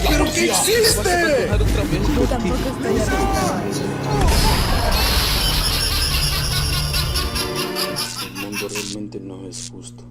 ¿Pero qué hiciste? Yo tampoco estoy asustado. El mundo realmente no es justo.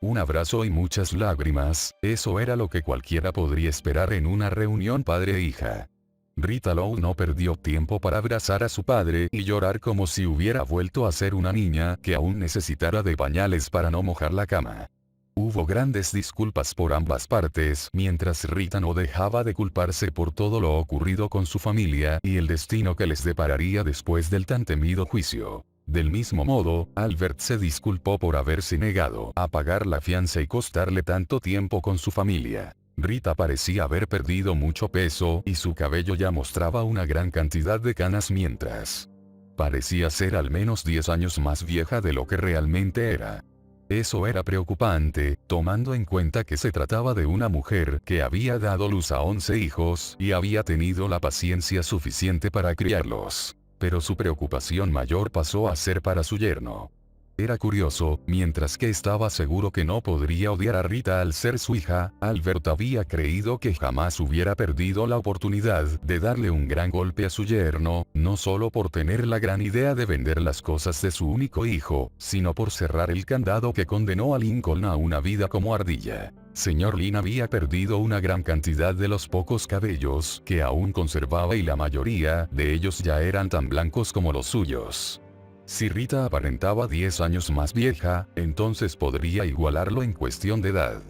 Un abrazo y muchas lágrimas, eso era lo que cualquiera podría esperar en una reunión padre e hija. Rita Lowe no perdió tiempo para abrazar a su padre y llorar como si hubiera vuelto a ser una niña que aún necesitara de pañales para no mojar la cama. Hubo grandes disculpas por ambas partes mientras Rita no dejaba de culparse por todo lo ocurrido con su familia y el destino que les depararía después del tan temido juicio. Del mismo modo, Albert se disculpó por haberse negado a pagar la fianza y costarle tanto tiempo con su familia. Rita parecía haber perdido mucho peso y su cabello ya mostraba una gran cantidad de canas mientras parecía ser al menos 10 años más vieja de lo que realmente era. Eso era preocupante, tomando en cuenta que se trataba de una mujer que había dado luz a 11 hijos y había tenido la paciencia suficiente para criarlos. Pero su preocupación mayor pasó a ser para su yerno. Era curioso, mientras que estaba seguro que no podría odiar a Rita al ser su hija, Albert había creído que jamás hubiera perdido la oportunidad de darle un gran golpe a su yerno, no solo por tener la gran idea de vender las cosas de su único hijo, sino por cerrar el candado que condenó a Lincoln a una vida como ardilla. Señor Lynn había perdido una gran cantidad de los pocos cabellos que aún conservaba y la mayoría de ellos ya eran tan blancos como los suyos. Si Rita aparentaba 10 años más vieja, entonces podría igualarlo en cuestión de edad.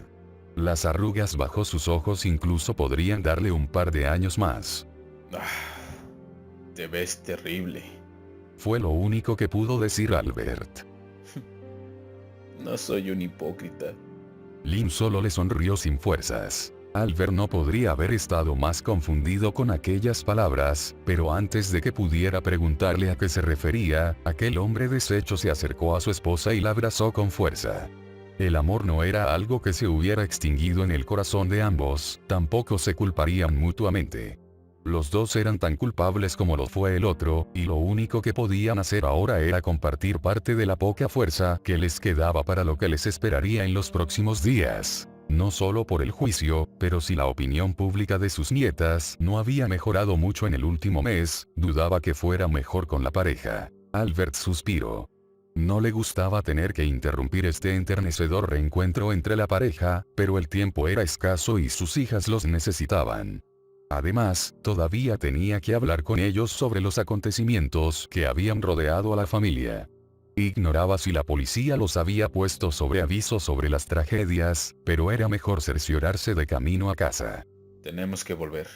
Las arrugas bajo sus ojos incluso podrían darle un par de años más. Te ves terrible. Fue lo único que pudo decir Albert. No soy un hipócrita. Lynn solo le sonrió sin fuerzas. Albert no podría haber estado más confundido con aquellas palabras, pero antes de que pudiera preguntarle a qué se refería, aquel hombre deshecho se acercó a su esposa y la abrazó con fuerza. El amor no era algo que se hubiera extinguido en el corazón de ambos, tampoco se culparían mutuamente. Los dos eran tan culpables como lo fue el otro, y lo único que podían hacer ahora era compartir parte de la poca fuerza que les quedaba para lo que les esperaría en los próximos días. No solo por el juicio, pero si la opinión pública de sus nietas no había mejorado mucho en el último mes, dudaba que fuera mejor con la pareja. Albert suspiró. No le gustaba tener que interrumpir este enternecedor reencuentro entre la pareja, pero el tiempo era escaso y sus hijas los necesitaban. Además, todavía tenía que hablar con ellos sobre los acontecimientos que habían rodeado a la familia. Ignoraba si la policía los había puesto sobre aviso sobre las tragedias, pero era mejor cerciorarse de camino a casa. Tenemos que volver.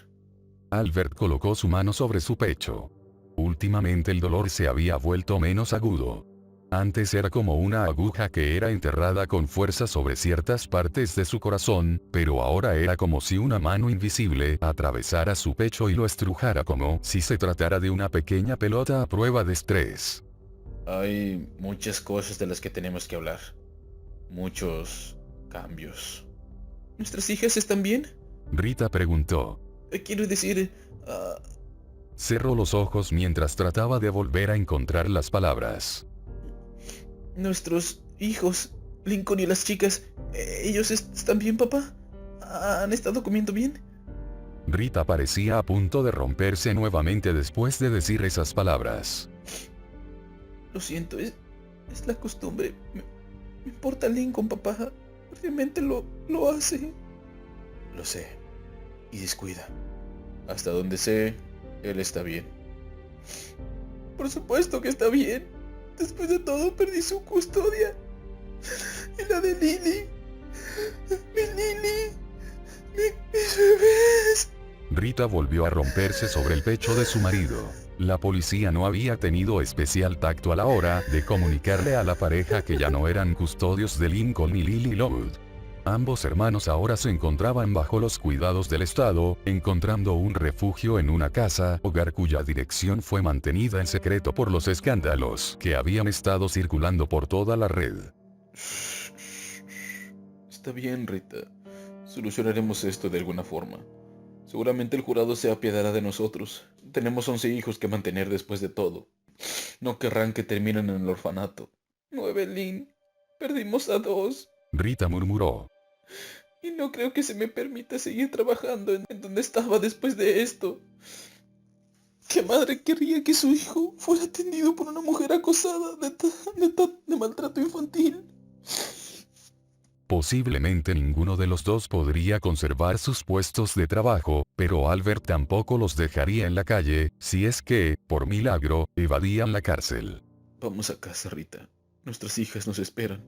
Albert colocó su mano sobre su pecho. Últimamente el dolor se había vuelto menos agudo. Antes era como una aguja que era enterrada con fuerza sobre ciertas partes de su corazón, pero ahora era como si una mano invisible atravesara su pecho y lo estrujara como si se tratara de una pequeña pelota a prueba de estrés. Hay muchas cosas de las que tenemos que hablar. Muchos cambios. ¿Nuestras hijas están bien? Rita preguntó. Quiero decir... Cerró los ojos mientras trataba de volver a encontrar las palabras. Nuestros hijos, Lincoln y las chicas, ¿ellos están bien, papá? ¿Han estado comiendo bien? Rita parecía a punto de romperse nuevamente después de decir esas palabras. Lo siento, es la costumbre. Me importa Lincoln, papá. Realmente lo hace. Lo sé. Y descuida. Hasta donde sé, él está bien. Por supuesto que está bien. Después de todo, perdí su custodia. Y la de Lily. Mi Lily. Mis bebés. Rita volvió a romperse sobre el pecho de su marido. La policía no había tenido especial tacto a la hora de comunicarle a la pareja que ya no eran custodios de Lincoln y Lily Loud. Ambos hermanos ahora se encontraban bajo los cuidados del Estado, encontrando un refugio en una casa hogar cuya dirección fue mantenida en secreto por los escándalos que habían estado circulando por toda la red. Está bien, Rita. Solucionaremos esto de alguna forma. Seguramente el jurado se apiadará de nosotros. Tenemos 11 hijos que mantener después de todo. No querrán que terminen en el orfanato. No, Evelyn. Perdimos a 2. Rita murmuró. Y no creo que se me permita seguir trabajando en donde estaba después de esto. ¿Qué madre querría que su hijo fuera atendido por una mujer acosada de maltrato infantil? Posiblemente ninguno de los dos podría conservar sus puestos de trabajo, pero Albert tampoco los dejaría en la calle, si es que, por milagro, evadían la cárcel. Vamos a casa, Rita. Nuestras hijas nos esperan.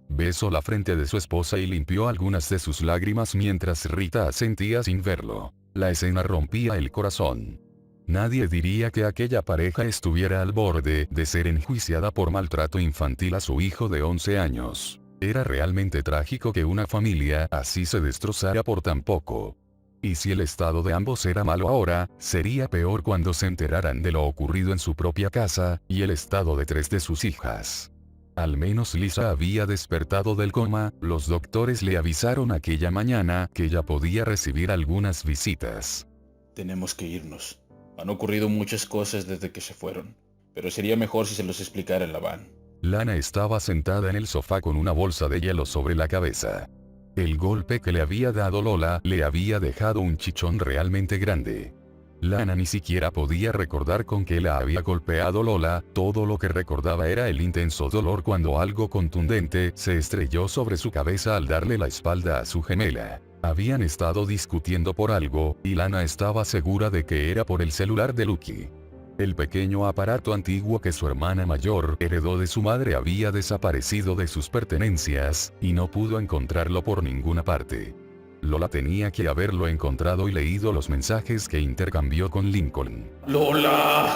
Besó la frente de su esposa y limpió algunas de sus lágrimas mientras Rita asentía sin verlo. La escena rompía el corazón. Nadie diría que aquella pareja estuviera al borde de ser enjuiciada por maltrato infantil a su hijo de 11 años. Era realmente trágico que una familia así se destrozara por tan poco. Y si el estado de ambos era malo ahora, sería peor cuando se enteraran de lo ocurrido en su propia casa, y el estado de 3 de sus hijas. Al menos Lisa había despertado del coma, los doctores le avisaron aquella mañana que ya podía recibir algunas visitas. Tenemos que irnos. Han ocurrido muchas cosas desde que se fueron, pero sería mejor si se los explicara en la van. Lana estaba sentada en el sofá con una bolsa de hielo sobre la cabeza. El golpe que le había dado Lola le había dejado un chichón realmente grande. Lana ni siquiera podía recordar con qué la había golpeado Lola, todo lo que recordaba era el intenso dolor cuando algo contundente se estrelló sobre su cabeza al darle la espalda a su gemela. Habían estado discutiendo por algo, y Lana estaba segura de que era por el celular de Lucky. El pequeño aparato antiguo que su hermana mayor heredó de su madre había desaparecido de sus pertenencias, y no pudo encontrarlo por ninguna parte. Lola tenía que haberlo encontrado y leído los mensajes que intercambió con Lincoln. ¡Lola!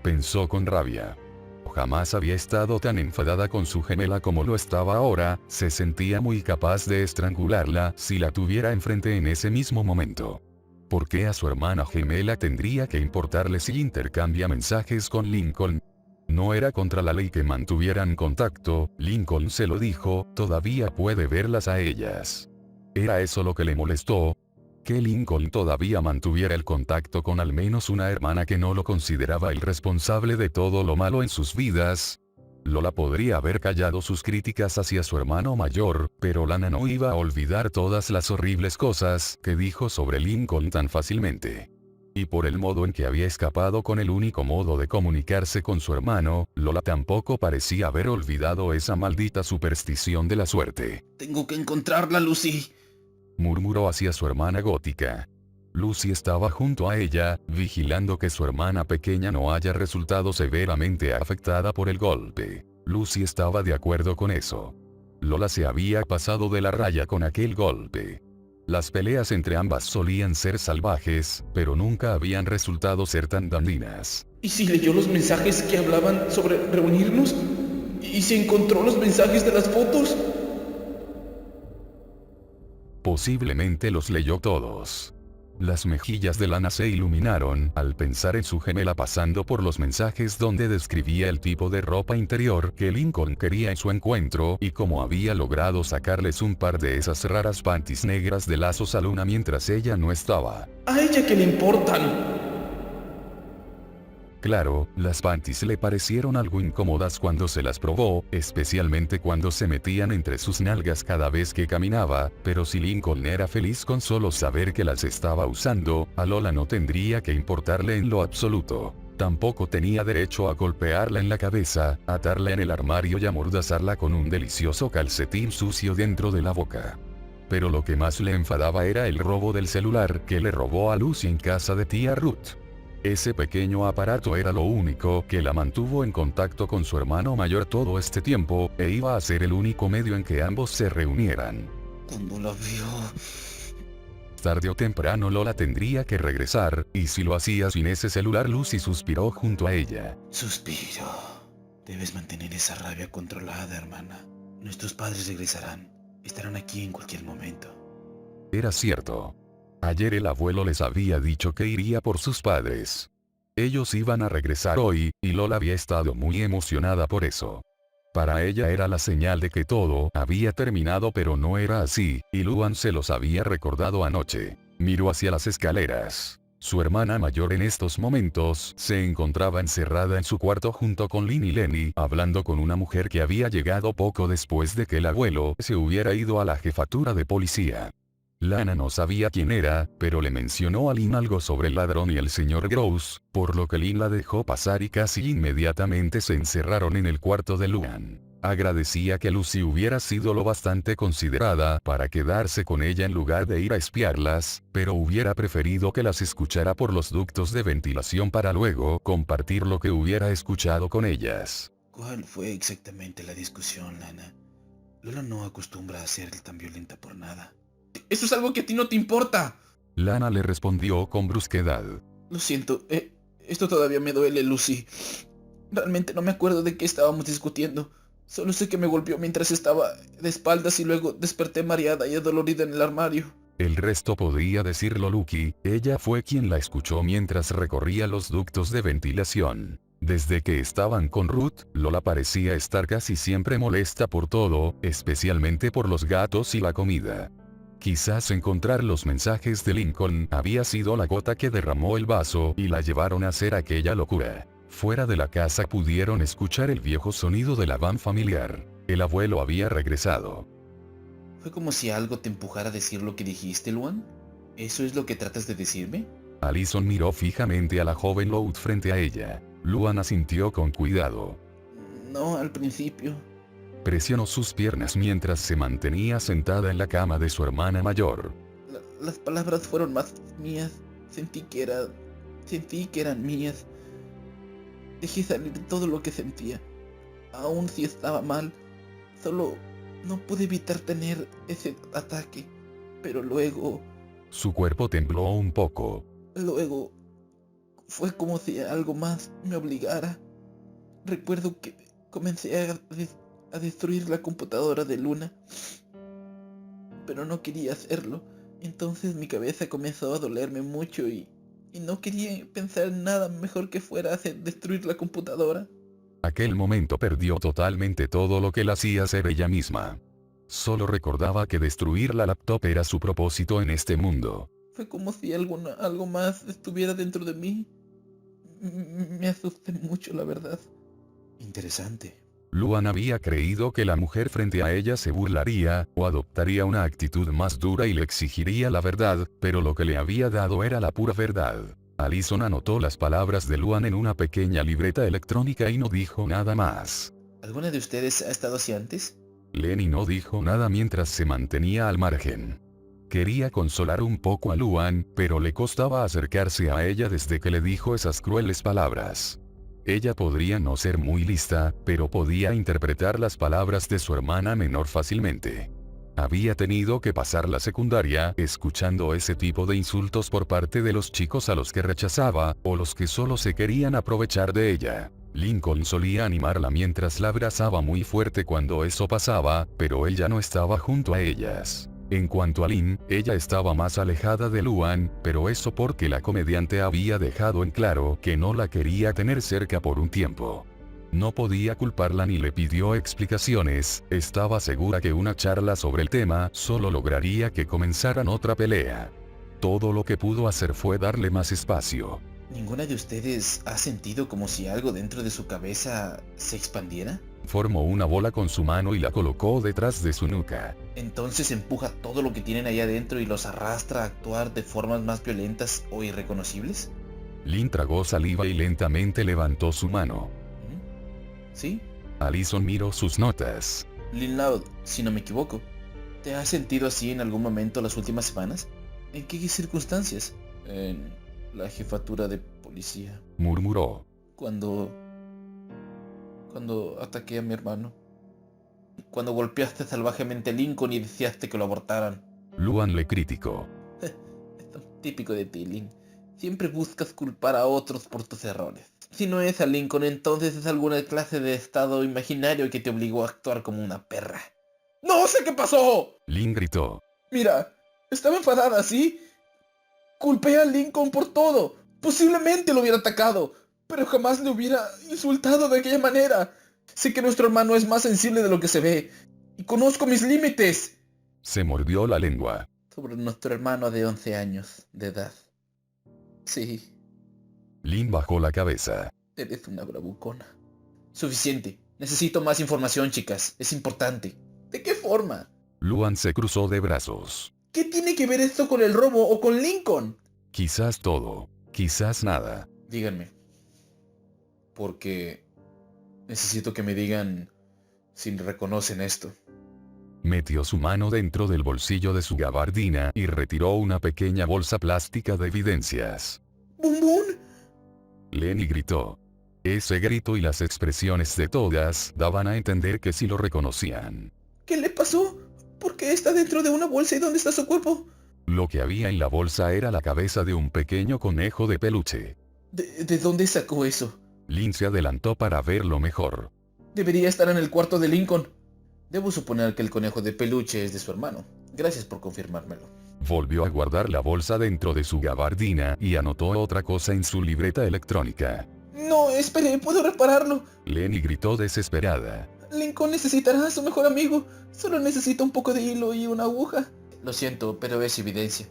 Pensó con rabia. Jamás había estado tan enfadada con su gemela como lo estaba ahora, se sentía muy capaz de estrangularla si la tuviera enfrente en ese mismo momento. ¿Por qué a su hermana gemela tendría que importarle si intercambia mensajes con Lincoln? No era contra la ley que mantuvieran contacto, Lincoln se lo dijo, todavía puede verlas a ellas. ¿Era eso lo que le molestó? ¿Que Lincoln todavía mantuviera el contacto con al menos una hermana que no lo consideraba el responsable de todo lo malo en sus vidas? Lola podría haber callado sus críticas hacia su hermano mayor, pero Lana no iba a olvidar todas las horribles cosas que dijo sobre Lincoln tan fácilmente. Y por el modo en que había escapado con el único modo de comunicarse con su hermano, Lola tampoco parecía haber olvidado esa maldita superstición de la suerte. Tengo que encontrarla, Lucy. Murmuró hacia su hermana gótica. Lucy estaba junto a ella, vigilando que su hermana pequeña no haya resultado severamente afectada por el golpe. Lucy estaba de acuerdo con eso. Lola se había pasado de la raya con aquel golpe. Las peleas entre ambas solían ser salvajes, pero nunca habían resultado ser tan dañinas. ¿Y si leyó los mensajes que hablaban sobre reunirnos? ¿Y si encontró los mensajes de las fotos? Posiblemente los leyó todos. Las mejillas de Lana se iluminaron al pensar en su gemela pasando por los mensajes donde describía el tipo de ropa interior que Lincoln quería en su encuentro y cómo había logrado sacarles un par de esas raras panties negras de lazos a Luna mientras ella no estaba. ¿A ella qué le importan? Claro, las panties le parecieron algo incómodas cuando se las probó, especialmente cuando se metían entre sus nalgas cada vez que caminaba, pero si Lincoln era feliz con solo saber que las estaba usando, a Lola no tendría que importarle en lo absoluto. Tampoco tenía derecho a golpearla en la cabeza, atarla en el armario y amordazarla con un delicioso calcetín sucio dentro de la boca. Pero lo que más le enfadaba era el robo del celular que le robó a Lucy en casa de tía Ruth. Ese pequeño aparato era lo único que la mantuvo en contacto con su hermano mayor todo este tiempo, e iba a ser el único medio en que ambos se reunieran. Cuando la vio... Tarde o temprano Lola tendría que regresar, y si lo hacía sin ese celular, Lucy suspiró junto a ella. Suspiro. Debes mantener esa rabia controlada, hermana. Nuestros padres regresarán. Estarán aquí en cualquier momento. Era cierto. Ayer el abuelo les había dicho que iría por sus padres. Ellos iban a regresar hoy, y Lola había estado muy emocionada por eso. Para ella era la señal de que todo había terminado, pero no era así, y Luan se los había recordado anoche. Miró hacia las escaleras. Su hermana mayor en estos momentos se encontraba encerrada en su cuarto junto con Lynn y Lenny, hablando con una mujer que había llegado poco después de que el abuelo se hubiera ido a la jefatura de policía. Lana no sabía quién era, pero le mencionó a Lynn algo sobre el ladrón y el señor Gross, por lo que Lynn la dejó pasar y casi inmediatamente se encerraron en el cuarto de Luan. Agradecía que Lucy hubiera sido lo bastante considerada para quedarse con ella en lugar de ir a espiarlas, pero hubiera preferido que las escuchara por los ductos de ventilación para luego compartir lo que hubiera escuchado con ellas. ¿Cuál fue exactamente la discusión, Lana? Lola no acostumbra a ser tan violenta por nada. Eso es algo que a ti no te importa. Lana le respondió con brusquedad. Lo siento, esto todavía me duele, Lucy. Realmente no me acuerdo de qué estábamos discutiendo. Solo sé que me golpeó mientras estaba de espaldas y luego desperté mareada y adolorida en el armario. El resto podría decirlo Lucky, ella fue quien la escuchó mientras recorría los ductos de ventilación. Desde que estaban con Ruth, Lola parecía estar casi siempre molesta por todo, especialmente por los gatos y la comida. Quizás encontrar los mensajes de Lincoln había sido la gota que derramó el vaso y la llevaron a hacer aquella locura. Fuera de la casa pudieron escuchar el viejo sonido de la van familiar. El abuelo había regresado. ¿Fue como si algo te empujara a decir lo que dijiste, Luan? ¿Eso es lo que tratas de decirme? Allison miró fijamente a la joven Loud frente a ella. Luan asintió con cuidado. No, al principio. Presionó sus piernas mientras se mantenía sentada en la cama de su hermana mayor. Las palabras fueron más mías. Sentí que eran mías. Dejé salir todo lo que sentía. Aún si estaba mal, solo no pude evitar tener ese ataque. Pero luego... Su cuerpo tembló un poco. Luego... fue como si algo más me obligara. Recuerdo que comencé a destruir la computadora de Luna, pero no quería hacerlo. Entonces mi cabeza comenzó a dolerme mucho y no quería pensar en nada mejor que fuera hacer destruir la computadora. Aquel momento perdió totalmente todo lo que la hacía ser ella misma. Solo recordaba que destruir la laptop era su propósito en este mundo. Fue como si algo más estuviera dentro de mí. Me asusté mucho, la verdad. Interesante. Luan había creído que la mujer frente a ella se burlaría, o adoptaría una actitud más dura y le exigiría la verdad, pero lo que le había dado era la pura verdad. Allison anotó las palabras de Luan en una pequeña libreta electrónica y no dijo nada más. ¿Alguna de ustedes ha estado así antes? Lenny no dijo nada mientras se mantenía al margen. Quería consolar un poco a Luan, pero le costaba acercarse a ella desde que le dijo esas crueles palabras. Ella podría no ser muy lista, pero podía interpretar las palabras de su hermana menor fácilmente. Había tenido que pasar la secundaria escuchando ese tipo de insultos por parte de los chicos a los que rechazaba, o los que solo se querían aprovechar de ella. Lincoln solía animarla mientras la abrazaba muy fuerte cuando eso pasaba, pero él ya no estaba junto a ellas. En cuanto a Lynn, ella estaba más alejada de Luan, pero eso porque la comediante había dejado en claro que no la quería tener cerca por un tiempo. No podía culparla ni le pidió explicaciones, estaba segura que una charla sobre el tema solo lograría que comenzaran otra pelea. Todo lo que pudo hacer fue darle más espacio. ¿Ninguna de ustedes ha sentido como si algo dentro de su cabeza se expandiera? Formó una bola con su mano y la colocó detrás de su nuca. Entonces empuja todo lo que tienen ahí adentro y los arrastra a actuar de formas más violentas o irreconocibles. Lynn tragó saliva y lentamente levantó su mano. ¿Sí? Allison miró sus notas. Lynn Loud, si no me equivoco, ¿te has sentido así en algún momento las últimas semanas? ¿En qué circunstancias? En la jefatura de policía. Murmuró. Cuando ataqué a mi hermano. Cuando golpeaste salvajemente a Lincoln y deseaste que lo abortaran. Luan le criticó. Es tan típico de ti, Lynn. Siempre buscas culpar a otros por tus errores. Si no es a Lincoln, entonces es alguna clase de estado imaginario que te obligó a actuar como una perra. ¡No sé qué pasó! Lynn gritó. Mira, estaba enfadada, ¿sí? Culpé a Lincoln por todo. Posiblemente lo hubiera atacado, pero jamás le hubiera insultado de aquella manera. Sé que nuestro hermano es más sensible de lo que se ve, y conozco mis límites. Se mordió la lengua. Sobre nuestro hermano de 11 años de edad. Sí, Lynn bajó la cabeza. eres una bravucona. Suficiente. Necesito más información, chicas. Es importante. ¿De qué forma? Luan se cruzó de brazos. ¿Qué tiene que ver esto con el robo o con Lincoln? Quizás todo, quizás nada. Díganme. Porque necesito que me digan si reconocen esto. Metió su mano dentro del bolsillo de su gabardina y retiró una pequeña bolsa plástica de evidencias. ¡Bum bum! Lenny gritó. Ese grito y las expresiones de todas daban a entender que sí lo reconocían. ¿Qué le pasó? ¿Por qué está dentro de una bolsa y dónde está su cuerpo? Lo que había en la bolsa era la cabeza de un pequeño conejo de peluche. ¿De dónde sacó eso? Lynn se adelantó para verlo mejor. Debería estar en el cuarto de Lincoln. Debo suponer que el conejo de peluche es de su hermano. Gracias por confirmármelo. Volvió a guardar la bolsa dentro de su gabardina y anotó otra cosa en su libreta electrónica. No, espere, puedo repararlo. Lenny gritó desesperada. Lincoln necesitará a su mejor amigo. Solo necesita un poco de hilo y una aguja. Lo siento, pero es evidencia.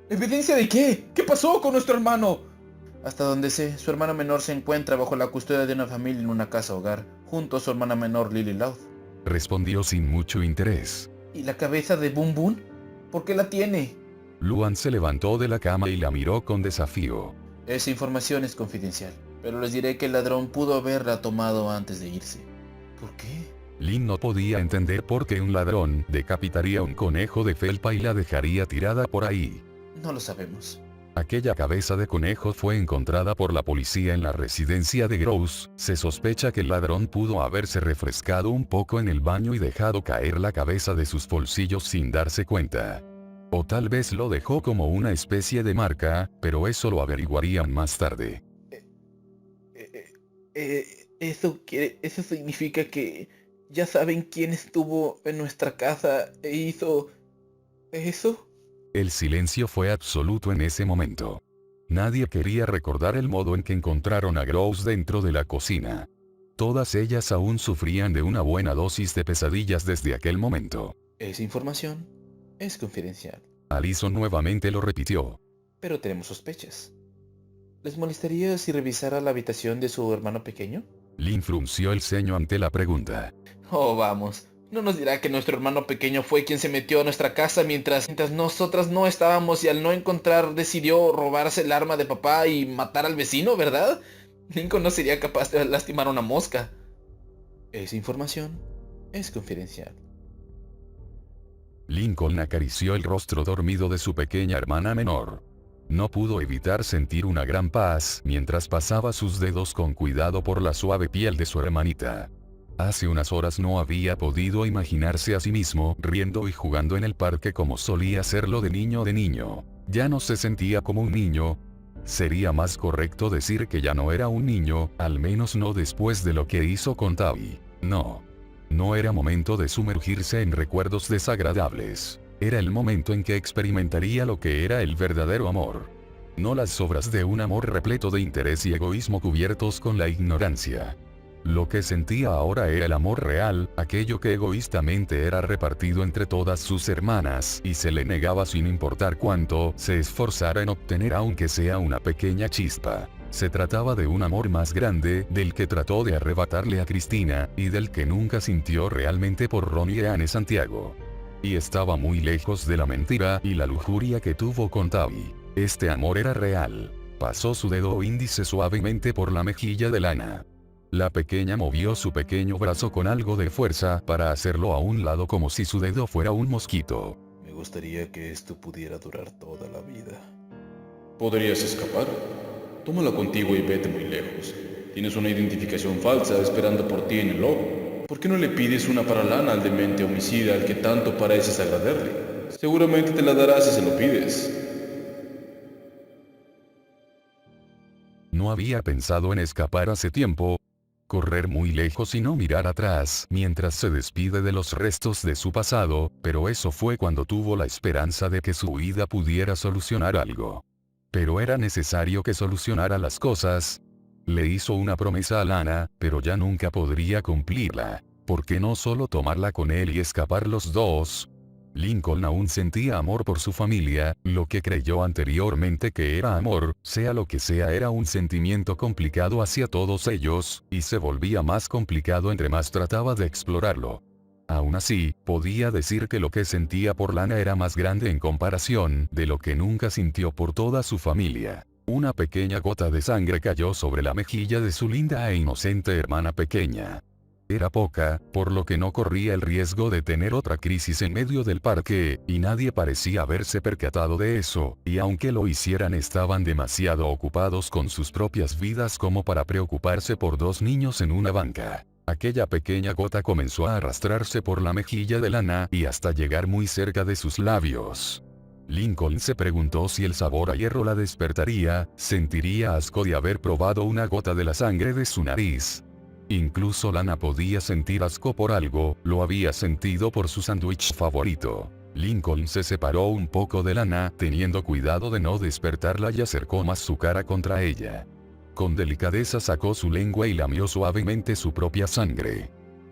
¿Evidencia de qué? ¿Qué pasó con nuestro hermano? Hasta donde sé, su hermano menor se encuentra bajo la custodia de una familia en una casa hogar, junto a su hermana menor Lily Loud. Respondió sin mucho interés. ¿Y la cabeza de Boom Boom? ¿Por qué la tiene? Luan se levantó de la cama y la miró con desafío. Esa información es confidencial, pero les diré que el ladrón pudo haberla tomado antes de irse. ¿Por qué? Lynn no podía entender por qué un ladrón decapitaría un conejo de felpa y la dejaría tirada por ahí. No lo sabemos. Aquella cabeza de conejo fue encontrada por la policía en la residencia de Gross. Se sospecha que el ladrón pudo haberse refrescado un poco en el baño y dejado caer la cabeza de sus bolsillos sin darse cuenta. O tal vez lo dejó como una especie de marca, pero eso lo averiguarían más tarde. Eso significa que ya saben quién estuvo en nuestra casa e hizo eso. El silencio fue absoluto en ese momento. Nadie quería recordar el modo en que encontraron a Gross dentro de la cocina. Todas ellas aún sufrían de una buena dosis de pesadillas desde aquel momento. Esa información es confidencial. Allison nuevamente lo repitió. Pero tenemos sospechas. ¿Les molestaría si revisara la habitación de su hermano pequeño? Lynn frunció el ceño ante la pregunta. Oh, vamos. ¿No nos dirá que nuestro hermano pequeño fue quien se metió a nuestra casa mientras nosotras no estábamos y al no encontrar decidió robarse el arma de papá y matar al vecino, verdad? Lincoln no sería capaz de lastimar a una mosca. Esa información es confidencial. Lincoln acarició el rostro dormido de su pequeña hermana menor. No pudo evitar sentir una gran paz mientras pasaba sus dedos con cuidado por la suave piel de su hermanita. Hace unas horas no había podido imaginarse a sí mismo riendo y jugando en el parque como solía hacerlo de niño. Ya no se sentía como un niño. Sería más correcto decir que ya no era un niño, al menos no después de lo que hizo con Tabby. No era momento de sumergirse en recuerdos desagradables. Era el momento en que experimentaría lo que era el verdadero amor. No las sobras de un amor repleto de interés y egoísmo cubiertos con la ignorancia. Lo que sentía ahora era el amor real, aquello que egoístamente era repartido entre todas sus hermanas y se le negaba sin importar cuánto se esforzara en obtener aunque sea una pequeña chispa. Se trataba de un amor más grande, del que trató de arrebatarle a Cristina, y del que nunca sintió realmente por Ronnie y Anne Santiago. Y estaba muy lejos de la mentira y la lujuria que tuvo con Tabby. Este amor era real. Pasó su dedo índice suavemente por la mejilla de Lana. La pequeña movió su pequeño brazo con algo de fuerza para hacerlo a un lado como si su dedo fuera un mosquito. Me gustaría que esto pudiera durar toda la vida. ¿Podrías escapar? Tómala contigo y vete muy lejos. Tienes una identificación falsa esperando por ti en el lobo. ¿Por qué no le pides una para Lana al demente homicida al que tanto pareces agradarle? Seguramente te la dará si se lo pides. No había pensado en escapar hace tiempo. Correr muy lejos y no mirar atrás mientras se despide de los restos de su pasado, pero eso fue cuando tuvo la esperanza de que su huida pudiera solucionar algo. Pero era necesario que solucionara las cosas. Le hizo una promesa a Lana, pero ya nunca podría cumplirla. ¿Por qué no solo tomarla con él y escapar los dos? Lincoln aún sentía amor por su familia, lo que creyó anteriormente que era amor, sea lo que sea, era un sentimiento complicado hacia todos ellos, y se volvía más complicado entre más trataba de explorarlo. Aún así, podía decir que lo que sentía por Lana era más grande en comparación de lo que nunca sintió por toda su familia. Una pequeña gota de sangre cayó sobre la mejilla de su linda e inocente hermana pequeña. Era poca, por lo que no corría el riesgo de tener otra crisis en medio del parque, y nadie parecía haberse percatado de eso, y aunque lo hicieran estaban demasiado ocupados con sus propias vidas como para preocuparse por dos niños en una banca. Aquella pequeña gota comenzó a arrastrarse por la mejilla de Lana y hasta llegar muy cerca de sus labios. Lincoln se preguntó si el sabor a hierro la despertaría, sentiría asco de haber probado una gota de la sangre de su nariz. Incluso Lana podía sentir asco por algo, lo había sentido por su sándwich favorito. Lincoln se separó un poco de Lana, teniendo cuidado de no despertarla, y acercó más su cara contra ella. Con delicadeza sacó su lengua y lamió suavemente su propia sangre.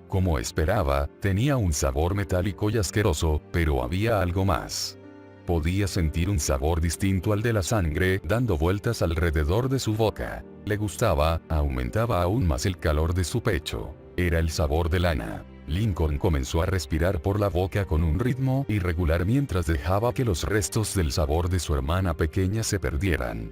Como esperaba, tenía un sabor metálico y asqueroso, pero había algo más. Podía sentir un sabor distinto al de la sangre dando vueltas alrededor de su boca. Le gustaba, aumentaba aún más el calor de su pecho. Era el sabor de Lana. Lincoln comenzó a respirar por la boca con un ritmo irregular mientras dejaba que los restos del sabor de su hermana pequeña se perdieran.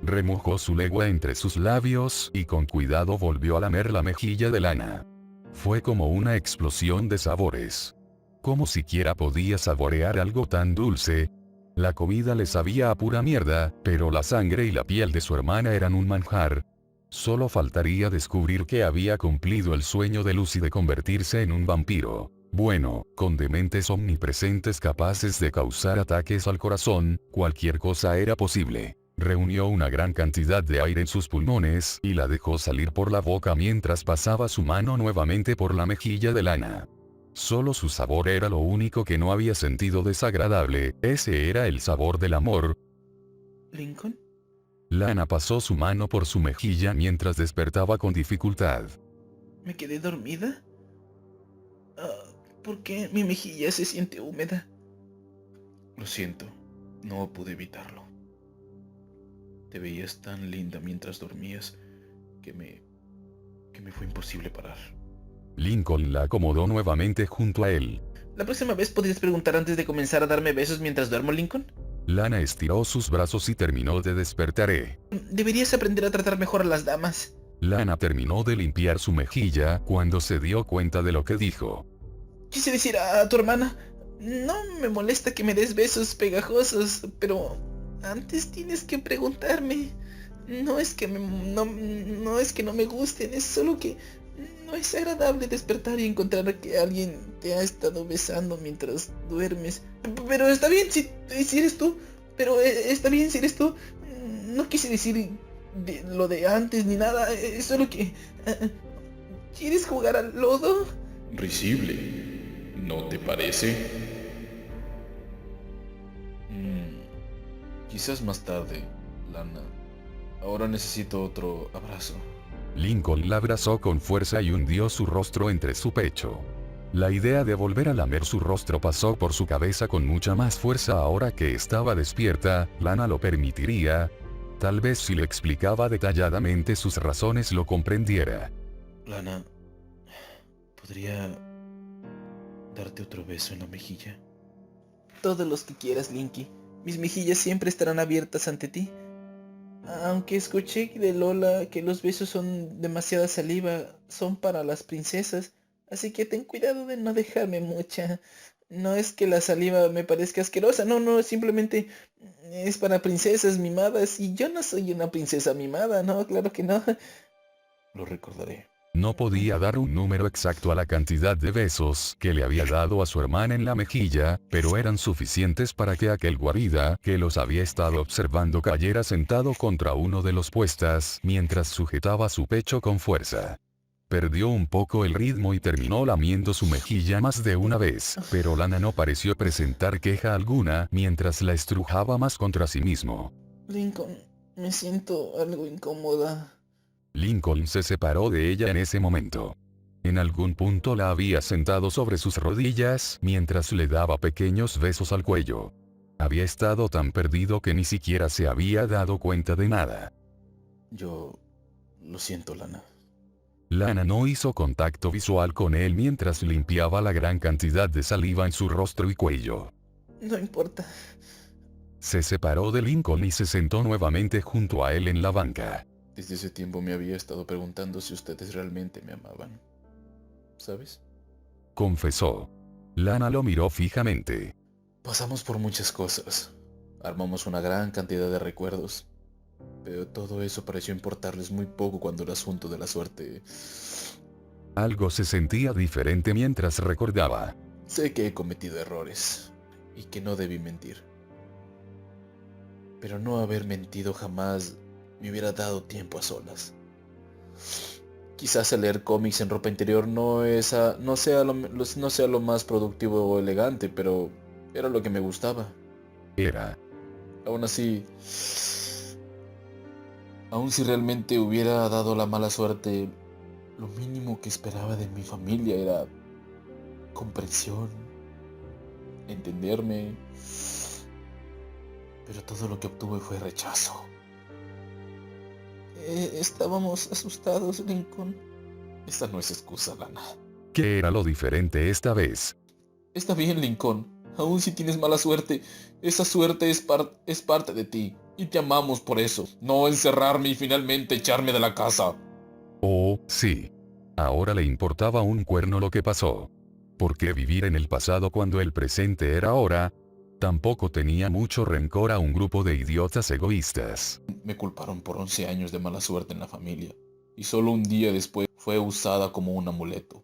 Remojó su lengua entre sus labios y con cuidado volvió a lamer la mejilla de Lana. Fue como una explosión de sabores. ¿Cómo siquiera podía saborear algo tan dulce? La comida le sabía a pura mierda, pero la sangre y la piel de su hermana eran un manjar. Solo faltaría descubrir que había cumplido el sueño de Lucy de convertirse en un vampiro. Bueno, con dementes omnipresentes capaces de causar ataques al corazón, cualquier cosa era posible. Reunió una gran cantidad de aire en sus pulmones y la dejó salir por la boca mientras pasaba su mano nuevamente por la mejilla de Lana. Solo su sabor era lo único que no había sentido desagradable, ese era el sabor del amor. ¿Lincoln? Lana pasó su mano por su mejilla mientras despertaba con dificultad. ¿Me quedé dormida? ¿Por qué mi mejilla se siente húmeda? Lo siento, no pude evitarlo. Te veías tan linda mientras dormías que me fue imposible parar. Lincoln la acomodó nuevamente junto a él. ¿La próxima vez podrías preguntar antes de comenzar a darme besos mientras duermo, Lincoln? Lana estiró sus brazos y terminó de despertar. Deberías aprender a tratar mejor a las damas. Lana terminó de limpiar su mejilla cuando se dio cuenta de lo que dijo. Quise decir a tu hermana, No me molesta que me des besos pegajosos, pero antes tienes que preguntarme. No es que no es que no me gusten, es solo que no es agradable despertar y encontrar que alguien te ha estado besando mientras duermes. Pero está bien si eres tú. Pero está bien si eres tú. No quise decir lo de antes ni nada. Es solo que... ¿Quieres jugar al lodo? Risible, ¿no te parece? Quizás más tarde, Lana. Ahora necesito otro abrazo. Lincoln la abrazó con fuerza y hundió su rostro entre su pecho. La idea de volver a lamer su rostro pasó por su cabeza con mucha más fuerza ahora que estaba despierta. Lana lo permitiría. Tal vez si le explicaba detalladamente sus razones lo comprendiera. Lana, ¿podría darte otro beso en la mejilla? Todos los que quieras, Linky. Mis mejillas siempre estarán abiertas ante ti. Aunque escuché de Lola que los besos son demasiada saliva, son para las princesas, así que ten cuidado de no dejarme mucha. No es que la saliva me parezca asquerosa, no, simplemente es para princesas mimadas y yo no soy una princesa mimada, no, claro que no. Lo recordaré. No podía dar un número exacto a la cantidad de besos que le había dado a su hermana en la mejilla, pero eran suficientes para que aquel guarida que los había estado observando cayera sentado contra uno de los puestas mientras sujetaba su pecho con fuerza. Perdió un poco el ritmo y terminó lamiendo su mejilla más de una vez, pero Lana no pareció presentar queja alguna mientras la estrujaba más contra sí mismo. Lincoln, me siento algo incómoda. Lincoln se separó de ella en ese momento. En algún punto la había sentado sobre sus rodillas mientras le daba pequeños besos al cuello. Había estado tan perdido que ni siquiera se había dado cuenta de nada. Yo lo siento, Lana. Lana no hizo contacto visual con él mientras limpiaba la gran cantidad de saliva en su rostro y cuello. No importa. Se separó de Lincoln y se sentó nuevamente junto a él en la banca. Desde ese tiempo me había estado preguntando si ustedes realmente me amaban. ¿Sabes? Confesó. Lana lo miró fijamente. Pasamos por muchas cosas. Armamos una gran cantidad de recuerdos. Pero todo eso pareció importarles muy poco cuando el asunto de la suerte... Algo se sentía diferente mientras recordaba. Sé que he cometido errores y que no debí mentir. Pero no haber mentido jamás me hubiera dado tiempo a solas. Quizás el leer cómics en ropa interior no sea lo más productivo o elegante, pero era lo que me gustaba. Aún así, aun si realmente hubiera dado la mala suerte, lo mínimo que esperaba de mi familia era comprensión, entenderme, pero todo lo que obtuve fue rechazo. Estábamos asustados, Lincoln. Esta no es excusa, Lana. ¿Qué era lo diferente esta vez? Está bien, Lincoln. Aun si tienes mala suerte, esa suerte es parte de ti. Y te amamos por eso. No encerrarme y finalmente echarme de la casa. Oh, sí. Ahora le importaba un cuerno lo que pasó. ¿Por qué vivir en el pasado cuando el presente era ahora? Tampoco tenía mucho rencor a un grupo de idiotas egoístas. Me culparon por 11 años de mala suerte en la familia. Y solo un día después fue usada como un amuleto.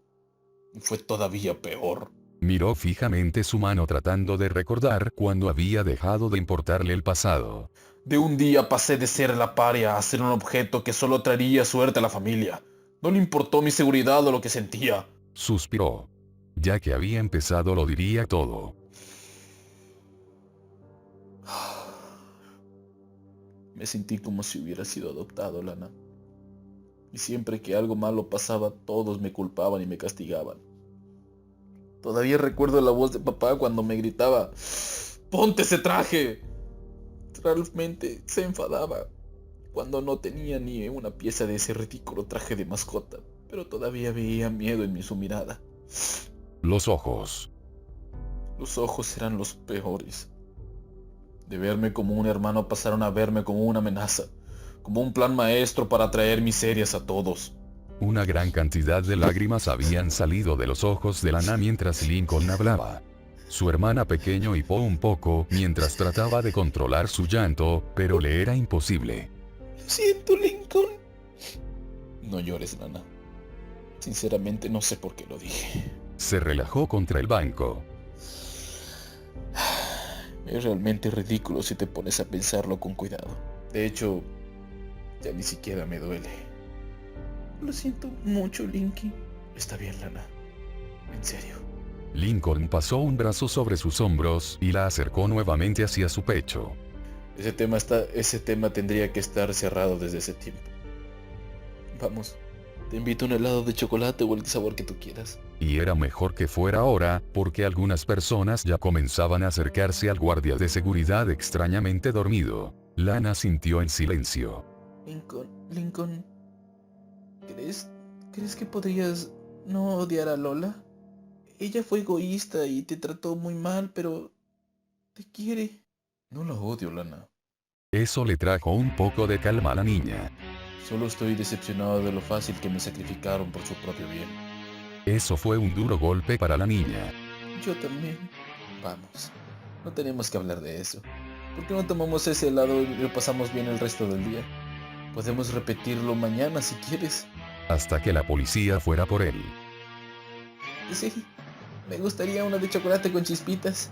Y fue todavía peor. Miró fijamente su mano tratando de recordar cuándo había dejado de importarle el pasado. De un día pasé de ser la paria a ser un objeto que solo traería suerte a la familia. No le importó mi seguridad o lo que sentía. Suspiró. Ya que había empezado lo diría todo. Me sentí como si hubiera sido adoptado, Lana. Y siempre que algo malo pasaba, todos me culpaban y me castigaban. Todavía recuerdo la voz de papá cuando me gritaba, ¡ponte ese traje! Realmente se enfadaba cuando no tenía ni una pieza de ese ridículo traje de mascota, pero todavía veía miedo en su mirada. Los ojos. Los ojos eran los peores. De verme como un hermano pasaron a verme como una amenaza, como un plan maestro para traer miserias a todos. Una gran cantidad de lágrimas habían salido de los ojos de Lana mientras Lincoln hablaba. Su hermana pequeño hipó un poco mientras trataba de controlar su llanto, pero le era imposible. Lo siento, Lincoln. No llores, Lana. Sinceramente no sé por qué lo dije. Se relajó contra el banco. Es realmente ridículo si te pones a pensarlo con cuidado. De hecho, ya ni siquiera me duele. Lo siento mucho, Linky. Está bien, Lana. En serio. Lincoln pasó un brazo sobre sus hombros y la acercó nuevamente hacia su pecho. Ese tema tendría que estar cerrado desde ese tiempo. Vamos, te invito a un helado de chocolate o el sabor que tú quieras. Y era mejor que fuera ahora, porque algunas personas ya comenzaban a acercarse al guardia de seguridad extrañamente dormido. Lana sintió en silencio. Lincoln, ¿crees que podrías no odiar a Lola? Ella fue egoísta y te trató muy mal, pero te quiere. No la odio, Lana. Eso le trajo un poco de calma a la niña. Solo estoy decepcionado de lo fácil que me sacrificaron por su propio bien. Eso fue un duro golpe para la niña. Yo también. Vamos, no tenemos que hablar de eso. ¿Por qué no tomamos ese helado y lo pasamos bien el resto del día? Podemos repetirlo mañana si quieres. Hasta que la policía fuera por él. Sí, me gustaría una de chocolate con chispitas.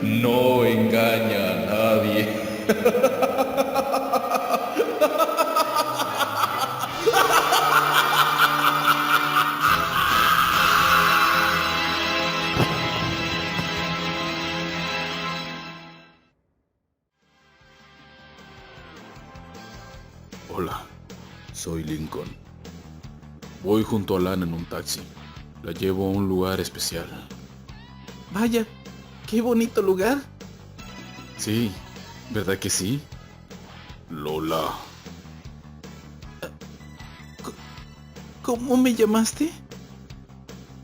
No engaña a nadie. Hola, soy Lincoln. Voy junto a Lana en un taxi. La llevo a un lugar especial. Vaya, qué bonito lugar. Sí, ¿verdad que sí? Lola. ¿Cómo me llamaste?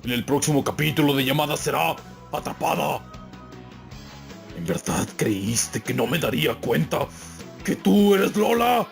En el próximo capítulo de Llamada será Atrapada. ¿En verdad creíste que no me daría cuenta que tú eres Lola?